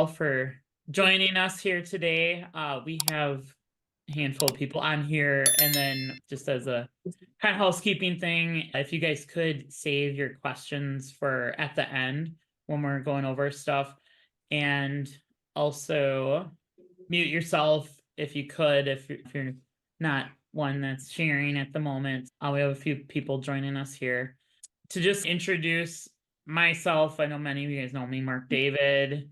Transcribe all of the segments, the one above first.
all for joining us here today. We have a handful of people on here, and then just as a kind of housekeeping thing, if you guys could save your questions for at the end when we're going over stuff, and also mute yourself if you could, if you're not one that's sharing at the moment. We have a few people joining us here. To just introduce myself, I know many of you guys know me, Mark David,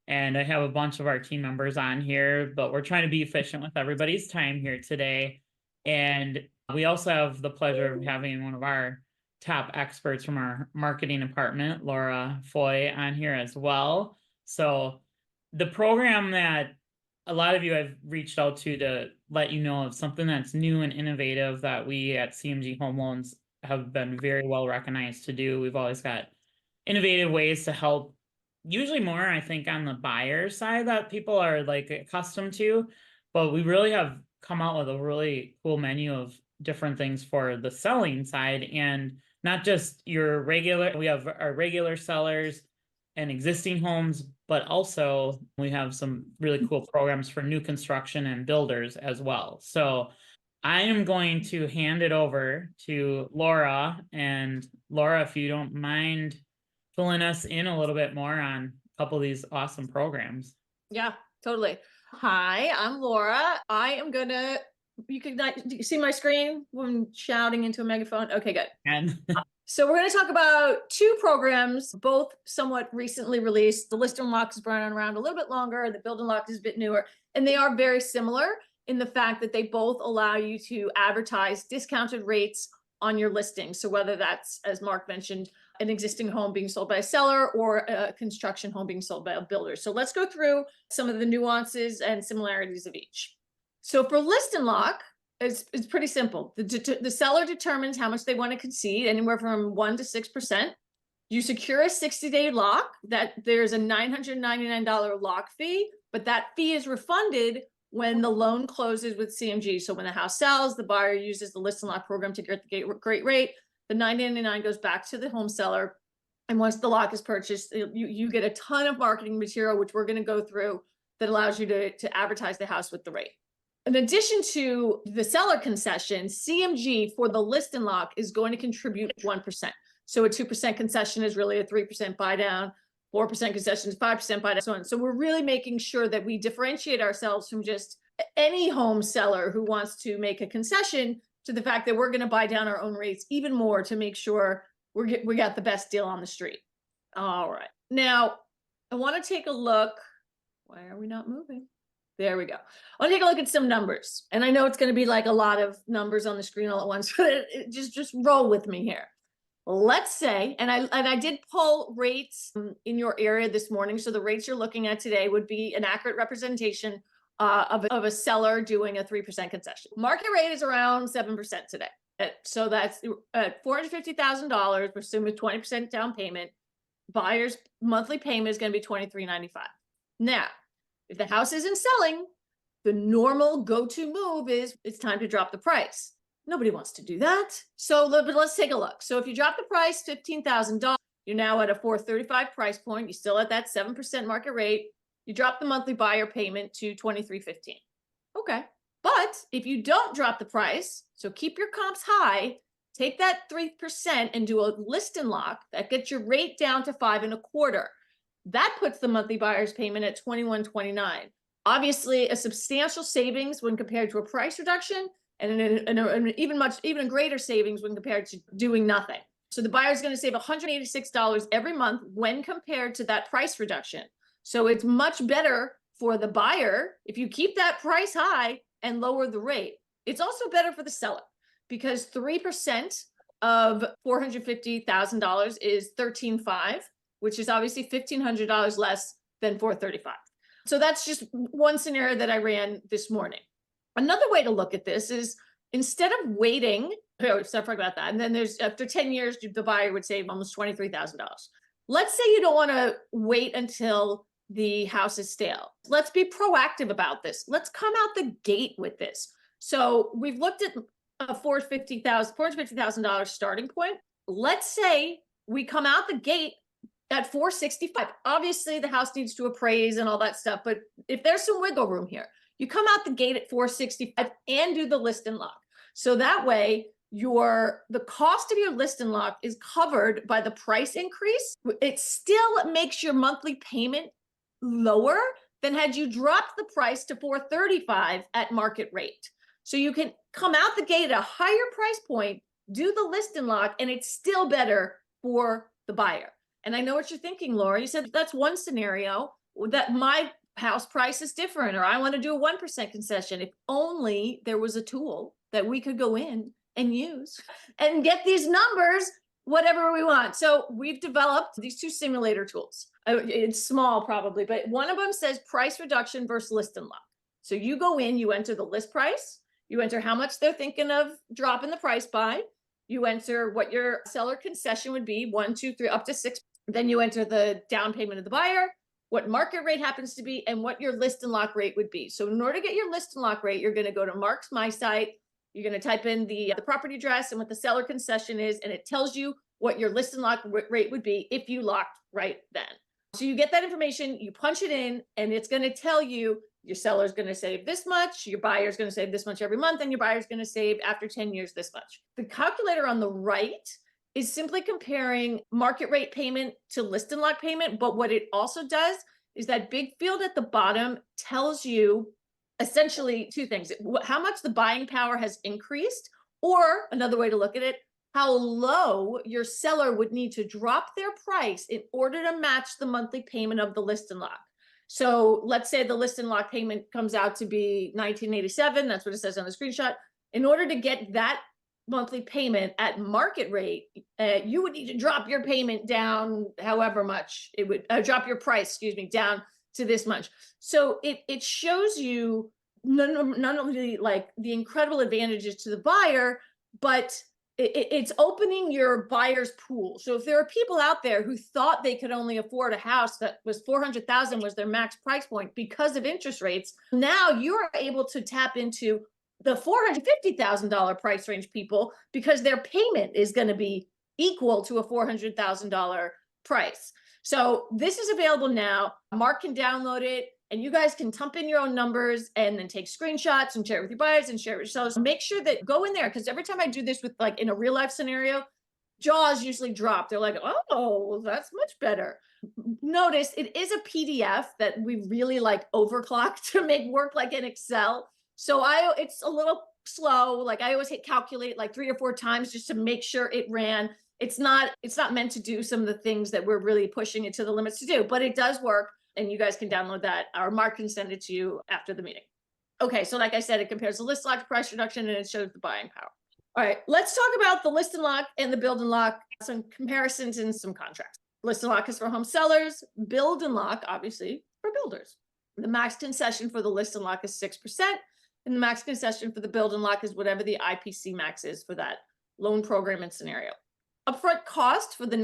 and I have a bunch of our team members on here, but we're trying to be efficient with everybody's time here today. And we also have the pleasure of having one of our top experts from our marketing department, Laura Foy, on here as well. So the program that a lot of you have reached out to let you know of something that's new and innovative that we at CMG Home Loans have been very well recognized to do. We've always got innovative ways to help, usually more, I think, on the buyer side that people are like accustomed to, but we really have come out with a really cool menu of different things for the selling side, and not just your regular, we have our regular sellers and existing homes, but also we have some really cool programs for new construction and builders as well. So I am going to hand it over to Laura. And Laura, if you don't mind filling us in a little bit more on a couple of these awesome programs. Yeah, totally. Hi, I'm Laura. I am gonna, you can do you see my screen when shouting into a megaphone? Okay, good. And So we're going to talk about two programs, both somewhat recently released. The List and Lock has been around a little bit longer. The Build and Lock is a bit newer, and they are very similar in the fact that they both allow you to advertise discounted rates on your listing. So whether that's, as Mark mentioned, an existing home being sold by a seller or a construction home being sold by a builder. So let's go through some of the nuances and similarities of each. So for List and Lock, it's pretty simple. The seller determines how much they want to concede, anywhere from 1% to 6%. You secure a 60-day lock. That there's a $999 lock fee, but that fee is refunded when the loan closes with CMG. So when the house sells, the buyer uses the List and Lock program to get the great rate. The $999 goes back to the home seller. And once the lock is purchased, you get a ton of marketing material, which we're going to go through, that allows you to advertise the house with the rate. In addition to the seller concession, CMG for the List and Lock is going to contribute 1%. So a 2% concession is really a 3% buy down, 4% concession is 5% buy down, so on. So we're really making sure that we differentiate ourselves from just any home seller who wants to make a concession, to the fact that we're going to buy down our own rates even more to make sure we got the best deal on the street. All right. Now, I want to take a look. Why are we not moving? There we go. I'll take a look at some numbers. And I know it's going to be like a lot of numbers on the screen all at once, but just roll with me here. Let's say, and I did pull rates in your area this morning. So the rates you're looking at today would be an accurate representation of a seller doing a 3% concession. Market rate is around 7% today. So that's at $450,000, we're assuming 20% down payment. Buyer's monthly payment is going to be $23.95. Now, if the house isn't selling, the normal go-to move is it's time to drop the price. Nobody wants to do that. So let's take a look. So if you drop the price $15,000, you're now at a $435 price point. You still at that 7% market rate. You drop the monthly buyer payment to $23.15. Okay. But if you don't drop the price, so keep your comps high, take that 3% and do a List and Lock, that gets your rate down to 5.25%. That puts the monthly buyer's payment at $21.29. Obviously, a substantial savings when compared to a price reduction, and an even greater savings when compared to doing nothing. So the buyer's going to save $186 every month when compared to that price reduction. So it's much better for the buyer if you keep that price high and lower the rate. It's also better for the seller, because 3% of $450,000 is $13.5. which is obviously $1,500 less than $435. So that's just one scenario that I ran this morning. Another way to look at this is, instead of waiting, stuff about that, and then there's, after 10 years, the buyer would save almost $23,000. Let's say you don't want to wait until the house is stale. Let's be proactive about this. Let's come out the gate with this. So we've looked at a $450,000 starting point. Let's say we come out the gate at 465. Obviously, the house needs to appraise and all that stuff, but if there's some wiggle room here, you come out the gate at 465 and do the list and lock. So that way, the cost of your list and lock is covered by the price increase. It still makes your monthly payment lower than had you dropped the price to 435 at market rate. So you can come out the gate at a higher price point, do the list and lock, and it's still better for the buyer. And I know what you're thinking, Laura. You said that's one scenario, that my house price is different, or I want to do a 1% concession. If only there was a tool that we could go in and use and get these numbers, whatever we want. So we've developed these two simulator tools. It's small probably, but one of them says price reduction versus list and lock. So you go in, you enter the list price, you enter how much they're thinking of dropping the price by, you enter what your seller concession would be, 1, 2, 3, up to 6. Then you enter the down payment of the buyer, what market rate happens to be, and what your list and lock rate would be. So in order to get your list and lock rate, you're going to go to Mark's My Site. You're going to type in the property address and what the seller concession is, and it tells you what your list and lock rate would be if you locked right then. So you get that information, you punch it in, and it's going to tell you your seller's going to save this much, your buyer's going to save this much every month, and your buyer's going to save after 10 years this much. The calculator on the right is simply comparing market rate payment to list and lock payment. But what it also does is that big field at the bottom tells you essentially two things: how much the buying power has increased, or another way to look at it, how low your seller would need to drop their price in order to match the monthly payment of the list and lock. So let's say the list and lock payment comes out to be $1987. That's what it says on the screenshot. In order to get that monthly payment at market rate, you would need to drop your payment down however much it would drop your price, down to this much. So it shows you not only like the incredible advantages to the buyer, but it's opening your buyer's pool. So if there are people out there who thought they could only afford a house that was $400,000 was their max price point because of interest rates, now you're able to tap into the $450,000 price range people because their payment is going to be equal to a $400,000 price. So this is available now. Mark can download it, and you guys can dump in your own numbers and then take screenshots and share it with your buyers and share it with yourselves. Make sure that go in there, because every time I do this with like in a real life scenario, jaws usually drop. They're like, oh, that's much better. Notice it is a PDF that we really like overclocked to make work like in Excel. So it's a little slow. Like I always hit calculate like 3 or 4 times just to make sure it ran. It's not meant to do some of the things that we're really pushing it to the limits to do, but it does work. And you guys can download that, or Mark can send it to you after the meeting. Okay, so like I said, it compares the list lock price reduction and it shows the buying power. All right, let's talk about the list and lock and the build and lock, some comparisons and some contracts. List and lock is for home sellers, build and lock, obviously, for builders. The max concession for the list and lock is 6%, and the max concession for the build and lock is whatever the IPC max is for that loan program and scenario. Upfront cost for the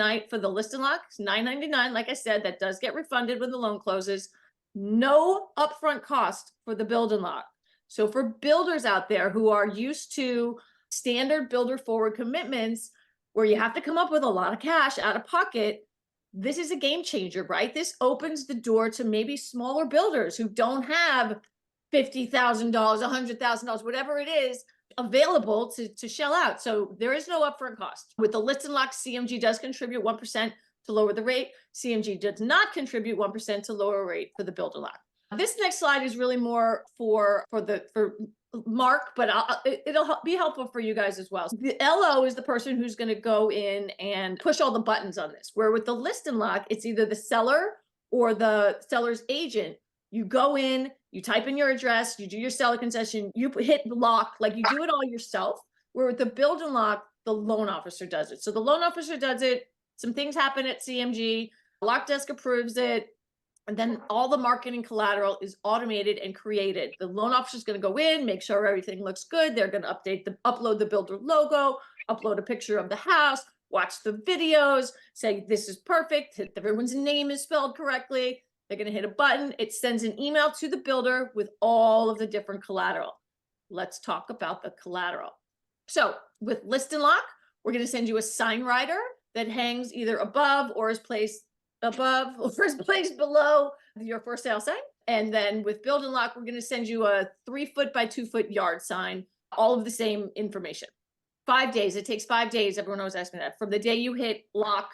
list and lock is $9.99. Like I said, that does get refunded when the loan closes. No upfront cost for the build and lock. So for builders out there who are used to standard builder forward commitments where you have to come up with a lot of cash out of pocket, this is a game changer, right? This opens the door to maybe smaller builders who don't have $50,000, $100,000, whatever it is, available to shell out. So there is no upfront cost. With the list and lock, CMG does contribute 1% to lower the rate. CMG does not contribute 1% to lower rate for the build and lock. This next slide is really more for Mark, but it'll be helpful for you guys as well. The LO is the person who's going to go in and push all the buttons on this, where with the list and lock, it's either the seller or the seller's agent. You go in, you type in your address, you do your seller concession, you hit lock, like you do it all yourself. Where with the build and lock, the loan officer does it. So the loan officer does it. Some things happen at CMG. Lock desk approves it. And then all the marketing collateral is automated and created. The loan officer is going to go in, make sure everything looks good. They're going to upload the builder logo, upload a picture of the house, watch the videos, say this is perfect, everyone's name is spelled correctly. They're going to hit a button. It sends an email to the builder with all of the different collateral. Let's talk about the collateral. So with list and lock, we're going to send you a sign rider that hangs either above or is placed above or first place below your for sale sign. And then with Build and Lock, we're going to send you a 3 foot by 2 foot yard sign, all of the same information. 5 days. It takes 5 days. Everyone always asks me that. From the day you hit lock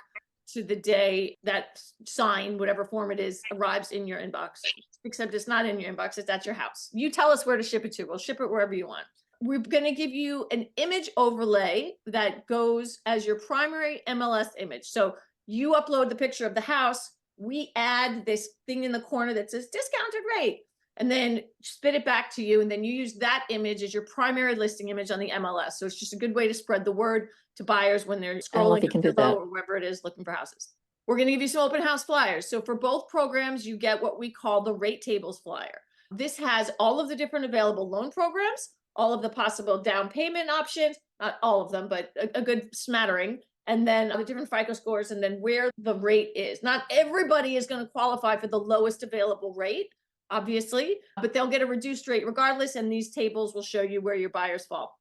to the day that sign, whatever form it is, arrives in your inbox. Except it's not in your inbox, it's at your house. You tell us where to ship it to. We'll ship it wherever you want. We're going to give you an image overlay that goes as your primary MLS image. So you upload the picture of the house. We add this thing in the corner that says discounted rate, and then spit it back to you. And then you use that image as your primary listing image on the MLS. So it's just a good way to spread the word to buyers when they're scrolling or wherever it is looking for houses. We're going to give you some open house flyers. So for both programs, you get what we call the rate tables flyer. This has all of the different available loan programs, all of the possible down payment options, not all of them, but a good smattering. And then the different FICO scores, and then where the rate is. Not everybody is going to qualify for the lowest available rate, obviously, but they'll get a reduced rate regardless. And these tables will show you where your buyers fall.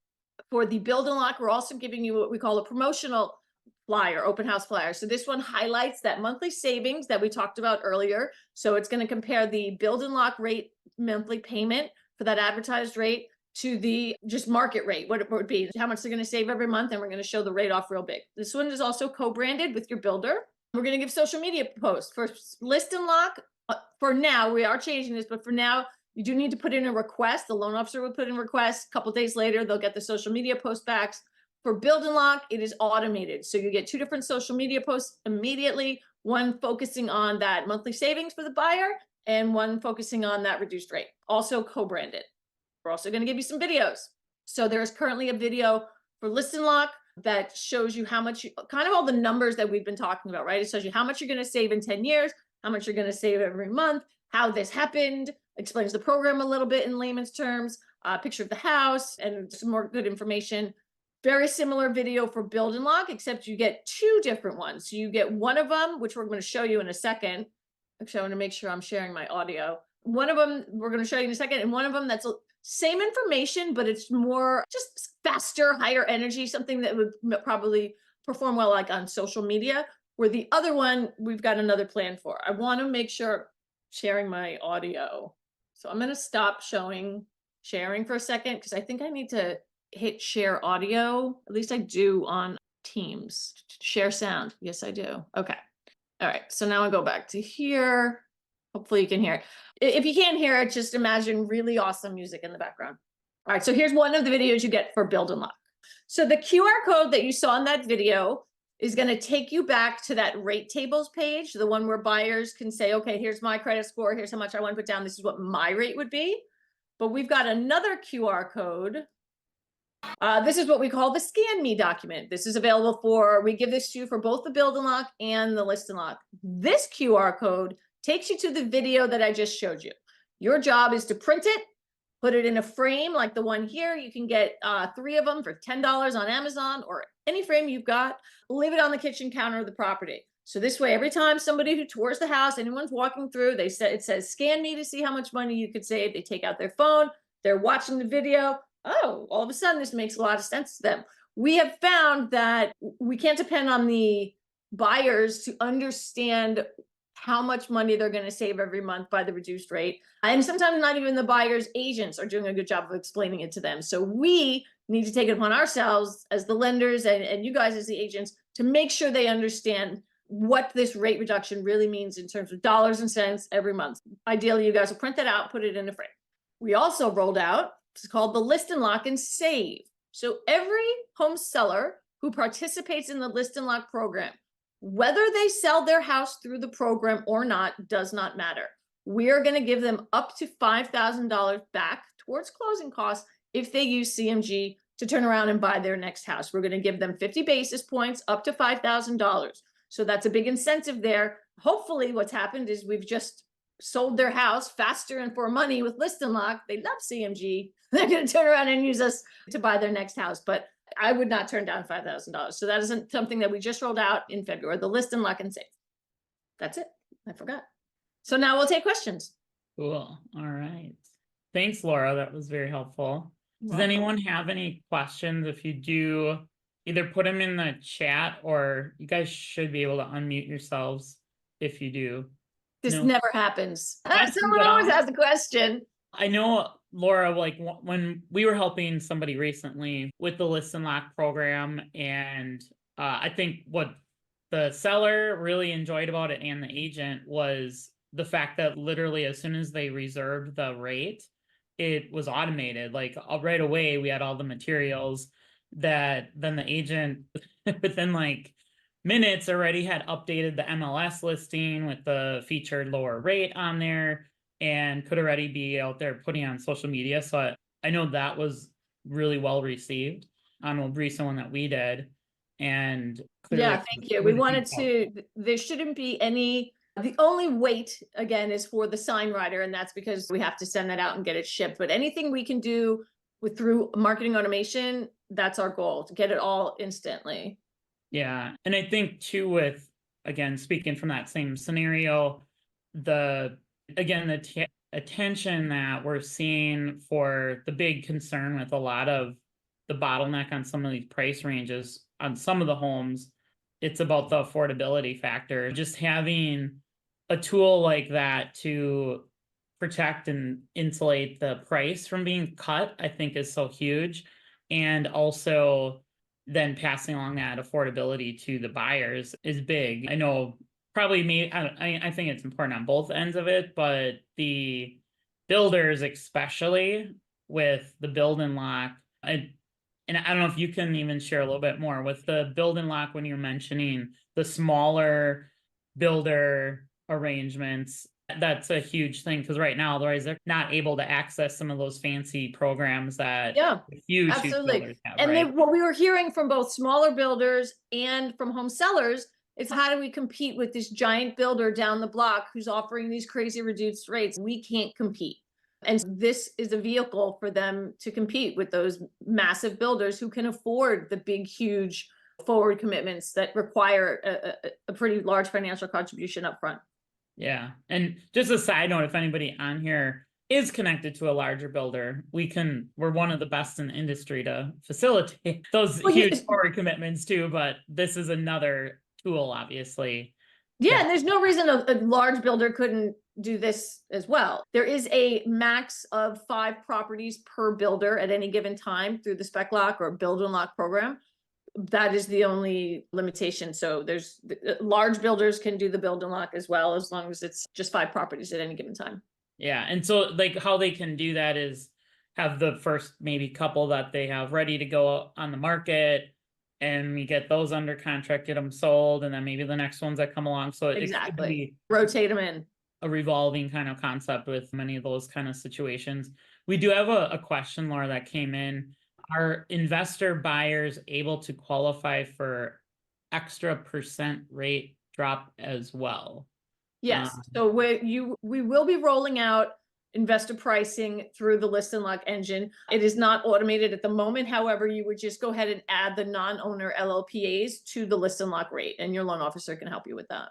For the Build and Lock, we're also giving you what we call a promotional flyer, open house flyer. So this one highlights that monthly savings that we talked about earlier. So it's going to compare the Build and Lock rate monthly payment for that advertised rate to the just market rate, what it would be, how much they're going to save every month. And we're going to show the rate off real big. This one is also co-branded with your builder. We're going to give social media posts for List and Lock. For now, we are changing this, but for now, you do need to put in a request. The loan officer will put in a request. A couple days later, they'll get the social media post backs. For Build and Lock, it is automated. So you get 2 different social media posts immediately, one focusing on that monthly savings for the buyer and one focusing on that reduced rate, also co-branded. We're also going to give you some videos. So there's currently a video for List and Lock that shows you how much, kind of all the numbers that we've been talking about, right? It shows you how much you're going to save in 10 years, how much you're going to save every month, how this happened, explains the program a little bit in layman's terms, a picture of the house, and some more good information. Very similar video for Build and Lock, except you get 2 different ones. So you get one of them, which we're going to show you in a second. Actually, I want to make sure I'm sharing my audio. One of them we're going to show you in a second, and one of them that's same information, but it's more just faster, higher energy, something that would probably perform well like on social media, where the other one, we've got another plan for. I want to make sure sharing my audio. So I'm going to stop sharing for a second, because I think I need to hit share audio. At least I do on Teams. Share sound. Yes, I do. Okay. All right. So now I go back to here. Hopefully you can hear it. If you can't hear it, just imagine really awesome music in the background. All right, so here's one of the videos you get for Build and Lock. So the QR code that you saw in that video is going to take you back to that rate tables page, the one where buyers can say, okay, here's my credit score, here's how much I want to put down, this is what my rate would be. But we've got another QR code. This is what we call the Scan Me document. This is available we give this to you for both the Build and Lock and the List and Lock. This QR code takes you to the video that I just showed you. Your job is to print it, put it in a frame like the one here. You can get 3 of them for $10 on Amazon or any frame you've got. Leave it on the kitchen counter of the property. So this way, every time somebody who tours the house, anyone's walking through, it says, scan me to see how much money you could save. They take out their phone, they're watching the video. Oh, all of a sudden, this makes a lot of sense to them. We have found that we can't depend on the buyers to understand how much money they're going to save every month by the reduced rate. And sometimes not even the buyer's agents are doing a good job of explaining it to them. So we need to take it upon ourselves as the lenders and you guys as the agents to make sure they understand what this rate reduction really means in terms of dollars and cents every month. Ideally, you guys will print that out, put it in a frame. We also rolled out, it's called the List and Lock and Save. So every home seller who participates in the List and Lock program, whether they sell their house through the program or not, does not matter. We're going to give them up to $5,000 back towards closing costs if they use CMG to turn around and buy their next house. We're going to give them 50 basis points up to $5,000. So that's a big incentive there. Hopefully what's happened is we've just sold their house faster and for money with List and Lock. They love CMG. They're going to turn around and use us to buy their next house. But I would not turn down $5,000. So that isn't something that we just rolled out in February, the List and Lock and Save. That's it. I forgot. So now we'll take questions. Cool. All right. Thanks, Laura. That was very helpful. Does anyone have any questions? If you do, either put them in the chat or you guys should be able to unmute yourselves if you do? This No. never happens. Questions Someone at always all? has a question. I know, Laura, like when we were helping somebody recently with the list and lock program, and I think what the seller really enjoyed about it and the agent was the fact that literally as soon as they reserved the rate, it was automated. Like right away, we had all the materials that then the agent within like minutes already had updated the MLS listing with the featured lower rate on there and could already be out there putting on social media. So I know that was really well received on a recent one that we did. And clearly, Yeah, thank you. We wanted to, there shouldn't be any, the only wait again is for the sign writer, and that's because we have to send that out and get it shipped. But anything we can do with through marketing automation, that's our goal, to get it all instantly. Yeah. And I think too, with again, speaking from that same scenario, the again, the attention that we're seeing for the big concern with a lot of the bottleneck on some of these price ranges on some of the homes, it's about the affordability factor. Just having a tool like that to protect and insulate the price from being cut, I think is so huge. And also then passing along that affordability to the buyers is big. I know probably me, I think it's important on both ends of it, but the builders, especially with the build and lock, and I don't know if you can even share a little bit more with the build and lock when you're mentioning the smaller builder arrangements. That's a huge thing because right now, otherwise, they're not able to access some of those fancy programs that Yeah, huge absolutely. builders have, And right? then what we were hearing from both smaller builders and from home sellers is, how do we compete with this giant builder down the block who's offering these crazy reduced rates? We can't compete. And this is a vehicle for them to compete with those massive builders who can afford the big, huge forward commitments that require a pretty large financial contribution up front. Yeah. And just a side note, if anybody on here is connected to a larger builder, we're one of the best in the industry to facilitate those Well, huge forward commitments too. But this is another tool, obviously. yeah, and there's no reason a large builder couldn't do this as well. There is a max of 5 properties per builder at any given time through the spec lock or build and lock program. That is the only limitation. So there's large builders can do the build and lock as well, as long as it's just 5 properties at any given time. Yeah. And so like how they can do that is have the first maybe couple that they have ready to go on the market, and we get those under contract, get them sold, and then maybe the next ones that come along. So it could Exactly. be Rotate them in. a revolving kind of concept with many of those kind of situations. We do have a question, Laura, that came in. Are investor buyers able to qualify for extra percent rate drop as well? Yes. So we will be rolling out investor pricing through the list and lock engine. It is not automated at the moment. However, you would just go ahead and add the non-owner LLPAs to the list and lock rate, and your loan officer can help you with that.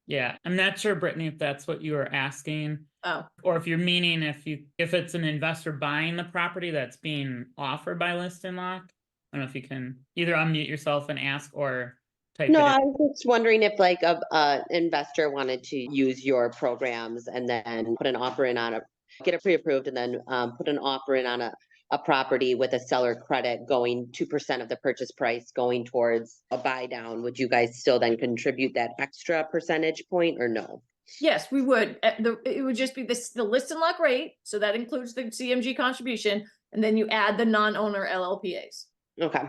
Yeah, I'm not sure, Brittany, if that's what you were asking, Oh, or if you're meaning if it's an investor buying the property that's being offered by list and lock. I don't know if you can either unmute yourself and ask or type No, it in. I was just wondering if like a investor wanted to use your programs and then put an offer in on get it pre-approved and then put an offer in on a property with a seller credit going 2% of the purchase price going towards a buy down. Would you guys still then contribute that extra percentage point or no? yes, we would. It would just be the list and lock rate. So that includes the CMG contribution. And then you add the non-owner LLPAs, Okay.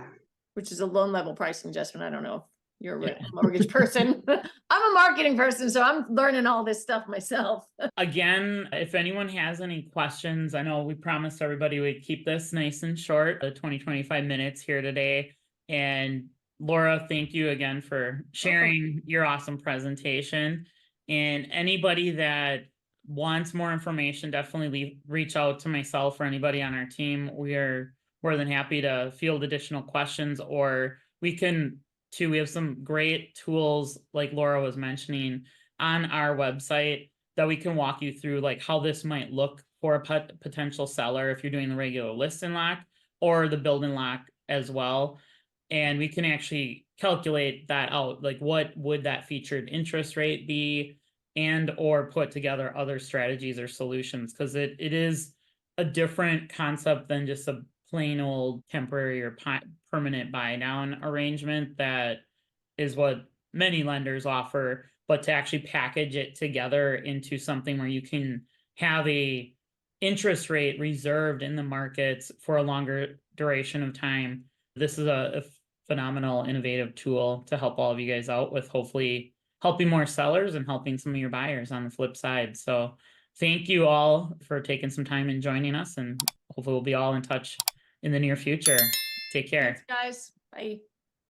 which is a loan level pricing adjustment. I don't know if you're a mortgage person. I'm a marketing person, so I'm learning all this stuff myself. Again, if anyone has any questions, I know we promised everybody we'd keep this nice and short, the 25 minutes here today. And Laura, thank you again for sharing your awesome presentation. And anybody that wants more information, definitely reach out to myself or anybody on our team. We are more than happy to field additional questions, or we have some great tools like Laura was mentioning on our website that we can walk you through, like how this might look for a potential seller if you're doing the regular list and lock or the build and lock as well. And we can actually calculate that out. Like what would that featured interest rate be? and or put together other strategies or solutions, because it is a different concept than just a plain old temporary or permanent buy down arrangement that is what many lenders offer, but to actually package it together into something where you can have a interest rate reserved in the markets for a longer duration of time. This is a phenomenal innovative tool to help all of you guys out with, hopefully helping more sellers and helping some of your buyers on the flip side. So thank you all for taking some time and joining us, and hopefully we'll be all in touch in the near future. Take care. Thanks, guys. Bye.